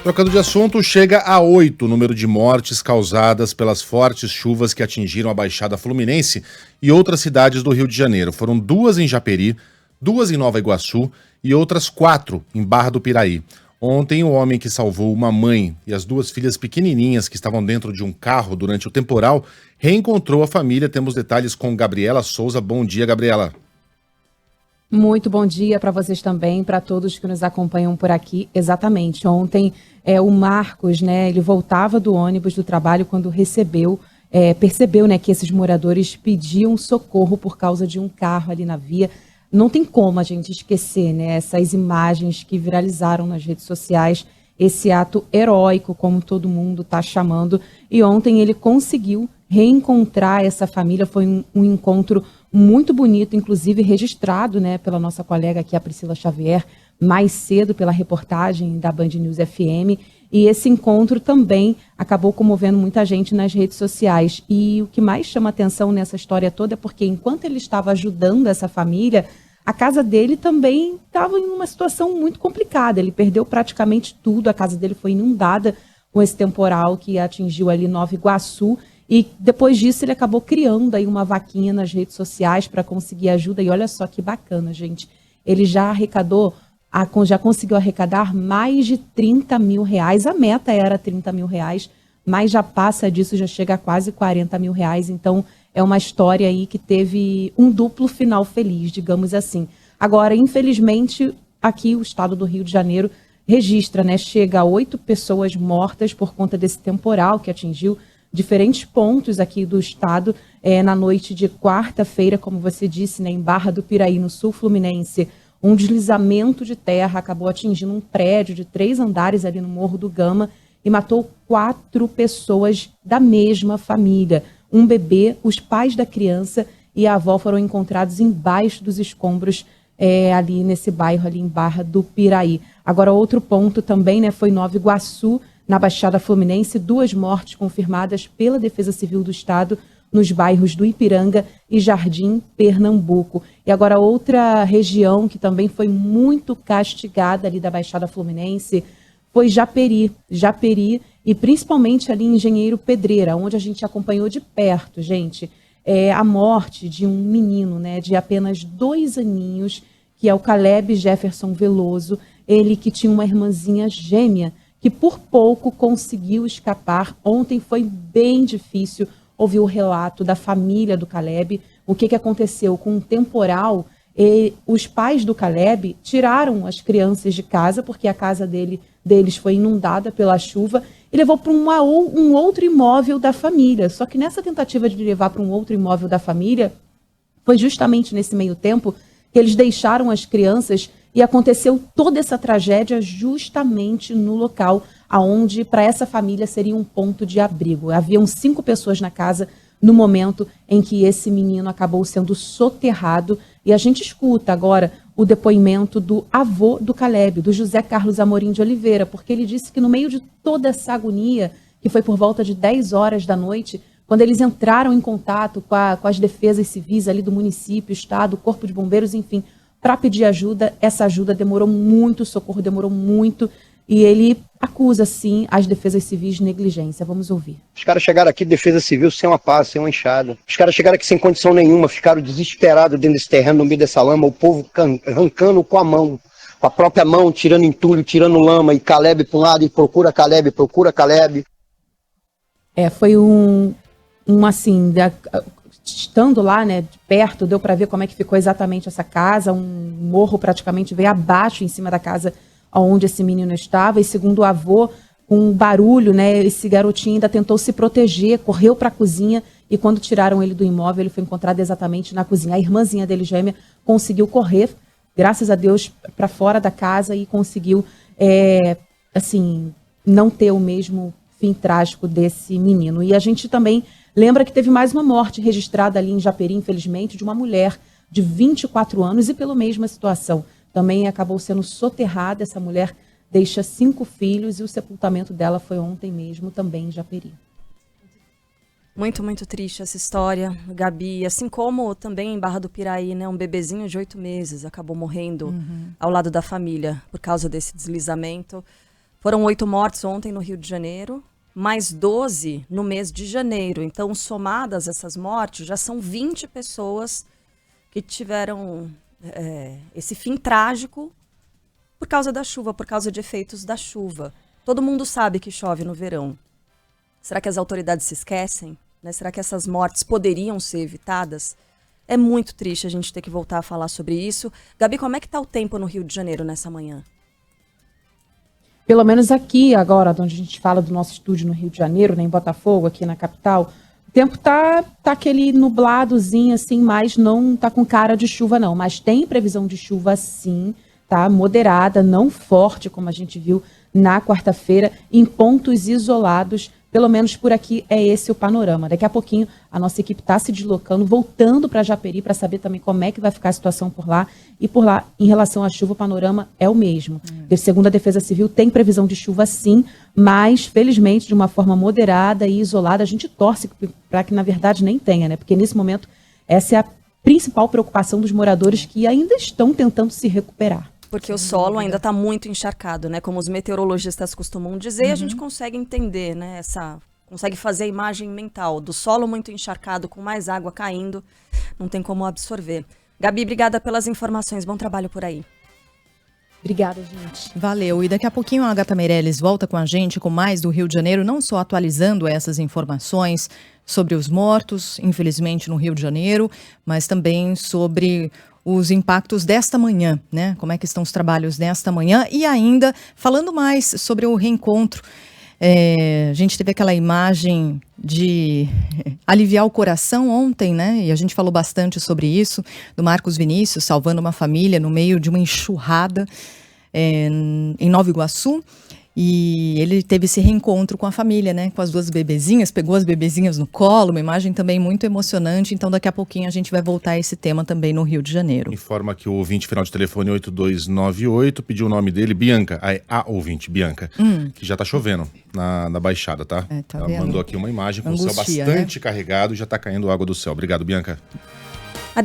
Trocando de assunto, chega a 8 o número de mortes causadas pelas fortes chuvas que atingiram a Baixada Fluminense e outras cidades do Rio de Janeiro. Foram 2 em Japeri, 2 em Nova Iguaçu e outras 4 em Barra do Piraí. Ontem, o homem que salvou uma mãe e as 2 filhas pequenininhas que estavam dentro de um carro durante o temporal reencontrou a família. Temos detalhes com Gabriela Souza. Bom dia, Gabriela. Muito bom dia para vocês também, para todos que nos acompanham por aqui. Exatamente. Ontem, o Marcos, ele voltava do ônibus do trabalho quando percebeu, que esses moradores pediam socorro por causa de um carro ali na via. Não tem como a gente esquecer, essas imagens que viralizaram nas redes sociais, esse ato heróico, como todo mundo está chamando. E ontem ele conseguiu reencontrar essa família. Foi um encontro muito bonito, inclusive registrado pela nossa colega aqui, a Priscila Xavier, mais cedo pela reportagem da Band News FM. E esse encontro também acabou comovendo muita gente nas redes sociais. E o que mais chama atenção nessa história toda é porque enquanto ele estava ajudando essa família, a casa dele também estava em uma situação muito complicada. Ele perdeu praticamente tudo, a casa dele foi inundada com esse temporal que atingiu ali Nova Iguaçu. E depois disso ele acabou criando aí uma vaquinha nas redes sociais para conseguir ajuda. E olha só que bacana, gente. Ele já conseguiu arrecadar mais de 30 mil reais. A meta era 30 mil reais, mas já passa disso, já chega a quase 40 mil reais. Então é uma história aí que teve um duplo final feliz, digamos assim. Agora, infelizmente, aqui o estado do Rio de Janeiro registra, chega a 8 pessoas mortas por conta desse temporal que atingiu diferentes pontos aqui do estado na noite de quarta-feira, como você disse, em Barra do Piraí, no sul fluminense. Um deslizamento de terra acabou atingindo um prédio de 3 andares ali no Morro do Gama e matou 4 pessoas da mesma família. Um bebê, os pais da criança e a avó foram encontrados embaixo dos escombros ali nesse bairro, ali em Barra do Piraí. Agora, outro ponto também foi Nova Iguaçu, na Baixada Fluminense, 2 mortes confirmadas pela Defesa Civil do Estado nos bairros do Ipiranga e Jardim Pernambuco. E agora outra região que também foi muito castigada ali da Baixada Fluminense foi Japeri e principalmente ali em Engenheiro Pedreira, onde a gente acompanhou de perto, gente, a morte de um menino, de apenas 2 aninhos, que é o Caleb Jefferson Veloso, ele que tinha uma irmãzinha gêmea, que por pouco conseguiu escapar. Ontem foi bem difícil ouvir o relato da família do Caleb, o que aconteceu com um temporal. Os pais do Caleb tiraram as crianças de casa, porque a casa deles foi inundada pela chuva, e levou para um outro imóvel da família. Só que nessa tentativa de levar para um outro imóvel da família, foi justamente nesse meio tempo que eles deixaram as crianças e aconteceu toda essa tragédia justamente no local aonde para essa família seria um ponto de abrigo. Haviam 5 pessoas na casa no momento em que esse menino acabou sendo soterrado. E a gente escuta agora o depoimento do avô do Caleb, do José Carlos Amorim de Oliveira, porque ele disse que no meio de toda essa agonia, que foi por volta de 10 horas da noite, quando eles entraram em contato com as defesas civis ali do município, estado, corpo de bombeiros, enfim, para pedir ajuda, essa ajuda demorou muito, o socorro demorou muito, e ele acusa, sim, as defesas civis de negligência. Vamos ouvir. Os caras chegaram aqui, defesa civil, sem uma pá, sem uma enxada. Os caras chegaram aqui sem condição nenhuma, ficaram desesperados dentro desse terreno, no meio dessa lama, o povo arrancando com a mão, com a própria mão, tirando entulho, tirando lama, e Caleb para um lado, e procura Caleb. Foi assim, estando lá, de perto, deu para ver como é que ficou exatamente essa casa. Um morro praticamente veio abaixo em cima da casa onde esse menino estava. E segundo o avô, com um barulho, esse garotinho ainda tentou se proteger, correu para a cozinha, e quando tiraram ele do imóvel, ele foi encontrado exatamente na cozinha. A irmãzinha dele, gêmea, conseguiu correr, graças a Deus, para fora da casa e conseguiu, não ter o mesmo fim trágico desse menino. E a gente também lembra que teve mais uma morte registrada ali em Japeri, infelizmente, de uma mulher de 24 anos e pela mesma situação. Também acabou sendo soterrada. Essa mulher deixa 5 filhos e o sepultamento dela foi ontem mesmo, também em Japeri. Muito, muito triste essa história, Gabi. Assim como também em Barra do Piraí, um bebezinho de 8 meses acabou morrendo ao lado da família por causa desse deslizamento. Foram 8 mortes ontem no Rio de Janeiro, mais 12 no mês de janeiro. Então, somadas essas mortes, já são 20 pessoas que tiveram esse fim trágico por causa da chuva, por causa de efeitos da chuva. Todo mundo sabe que chove no verão. Será que as autoridades se esquecem? Né? Será que essas mortes poderiam ser evitadas? É muito triste a gente ter que voltar a falar sobre isso. Gabi, como é que está o tempo no Rio de Janeiro nessa manhã? Pelo menos aqui agora, onde a gente fala do nosso estúdio no Rio de Janeiro, né, em Botafogo, aqui na capital, o tempo tá aquele nubladozinho assim, mas não tá com cara de chuva não. Mas tem previsão de chuva sim, tá? Moderada, não forte, como a gente viu na quarta-feira, em pontos isolados. Pelo menos por aqui é esse o panorama. Daqui a pouquinho a nossa equipe está se deslocando, voltando para Japeri para saber também como é que vai ficar a situação por lá. E por lá, em relação à chuva, o panorama é o mesmo. Segundo a Defesa Civil, tem previsão de chuva sim, mas felizmente de uma forma moderada e isolada. A gente torce para que na verdade nem tenha, né? Porque nesse momento essa é a principal preocupação dos moradores que ainda estão tentando se recuperar. Porque o solo ainda está muito encharcado, né? Como os meteorologistas costumam dizer, a gente consegue entender, né? Consegue fazer a imagem mental do solo muito encharcado, com mais água caindo, não tem como absorver. Gabi, obrigada pelas informações, bom trabalho por aí. Obrigada, gente. Valeu. E daqui a pouquinho a Agatha Meirelles volta com a gente com mais do Rio de Janeiro, não só atualizando essas informações sobre os mortos, infelizmente, no Rio de Janeiro, mas também sobre os impactos desta manhã, né? Como é que estão os trabalhos desta manhã e ainda falando mais sobre o reencontro. A gente teve aquela imagem de aliviar o coração ontem, né? E a gente falou bastante sobre isso, do Marcos Vinícius salvando uma família no meio de uma enxurrada em Nova Iguaçu. E ele teve esse reencontro com a família, né? Com as duas bebezinhas, pegou as bebezinhas no colo, uma imagem também muito emocionante. Então, daqui a pouquinho a gente vai voltar a esse tema também no Rio de Janeiro. Informa que o ouvinte final de telefone 8298 pediu o nome dele, Bianca, a ouvinte, Bianca, que já tá chovendo na Baixada, tá? Tá Ela vendo? mandou aqui uma imagem com Angustia, o céu bastante carregado e já tá caindo água do céu. Obrigado, Bianca.